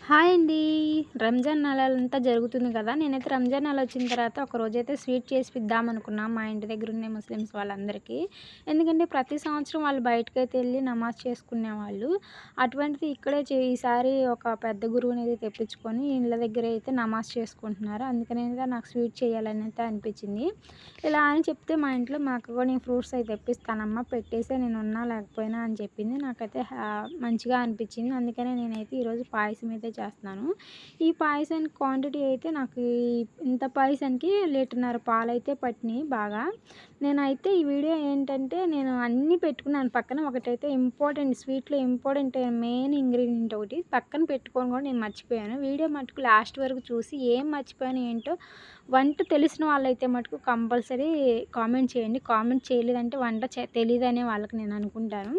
Hi అండి. రంజాన్ నెలంతా జరుగుతుంది కదా! నేనైతే రంజాన్ నెల వచ్చిన తర్వాత ఒకరోజైతే స్వీట్ చేసిద్దామనుకున్నా మా ఇంటి దగ్గర ఉన్న ముస్లిమ్స్ వాళ్ళందరికీ. ఎందుకంటే ప్రతి సంవత్సరం వాళ్ళు బయటకైతే ఎళ్లి నమాజ్ చేసుకునేవాళ్ళు. అటువంటిది ఇక్కడే ఈసారి ఒక పెద్ద గురువునైతే తెప్పించుకొని ఇళ్ళ దగ్గర అయితే నమాజ్ చేసుకుంటున్నారు. అందుకనైతే నాకు స్వీట్ చేయాలని అయితే అనిపించింది. ఇలా అని చెప్తే మా ఇంట్లో మా అక్క కూడా నేను ఫ్రూట్స్ అయి తెప్పిస్తానమ్మా పెట్టేసే నేను ఉన్నా లేకపోయినా అని చెప్పింది. నాకైతే మంచిగా అనిపించింది. అందుకనే నేనైతే ఈరోజు పాయసం అయితే చేస్తున్నాను. ఈ పాయసానికి క్వాంటిటీ అయితే నాకు ఇంత పాయసానికి 1.5 లీటర్ పాలైతే పట్టినాయి బాగా. నేనైతే ఈ వీడియో ఏంటంటే నేను అన్నీ పెట్టుకున్నాను పక్కన. ఒకటైతే ఇంపార్టెంట్ స్వీట్‌లో ఇంపార్టెంట్ మెయిన్ ఇంగ్రీడియంట్ ఒకటి పక్కన పెట్టుకొని కూడా నేను మర్చిపోయాను. వీడియో మటుకు లాస్ట్ వరకు చూసి ఏం మర్చిపోయాను ఏంటో వంట తెలిసిన వాళ్ళైతే మటుకు కంపల్సరీ కామెంట్ చేయండి. కామెంట్ చేయలేదంటే వంట తెలీదనే వాళ్ళకి నేను అనుకుంటాను.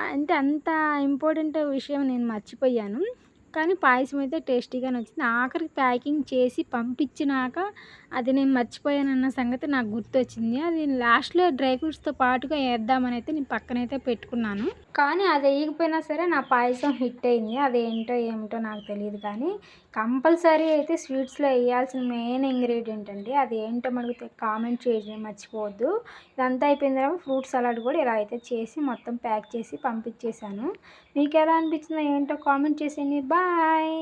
అంటే అంత ఇంపార్టెంట్ విషయం నేను మర్చిపోయాను. కానీ పాయసం అయితే టేస్టీగానే వచ్చింది. ఆఖరికి ప్యాకింగ్ చేసి పంపించినాక అది నేను మర్చిపోయానన్న సంగతి నాకు గుర్తొచ్చింది. అది లాస్ట్‌లో డ్రై ఫ్రూట్స్‌తో పాటుగా ఏద్దామనైతే నేను పక్కనైతే పెట్టుకున్నాను. కానీ అది ఎయకపోయినా సరే నా పాయసం హిట్ అయింది. అదేంటో ఏమిటో నాకు తెలీదు కానీ కంపల్సరీ అయితే స్వీట్స్‌లో ఎయ్యాల్సిన మెయిన్ ఇంగ్రీడియంట్ అండి. అది ఏంటో మనకు కామెంట్ చేయడం మర్చిపోవద్దు. ఇదంతా అయిపోయిన తర్వాత ఫ్రూట్ సలాడ్ కూడా ఇలా అయితే చేసి మొత్తం ప్యాక్ చేసి పంపించేశాను. మీకెలా అనిపించిందో ఏంటో కామెంట్ చేసేయండి. బాయ్.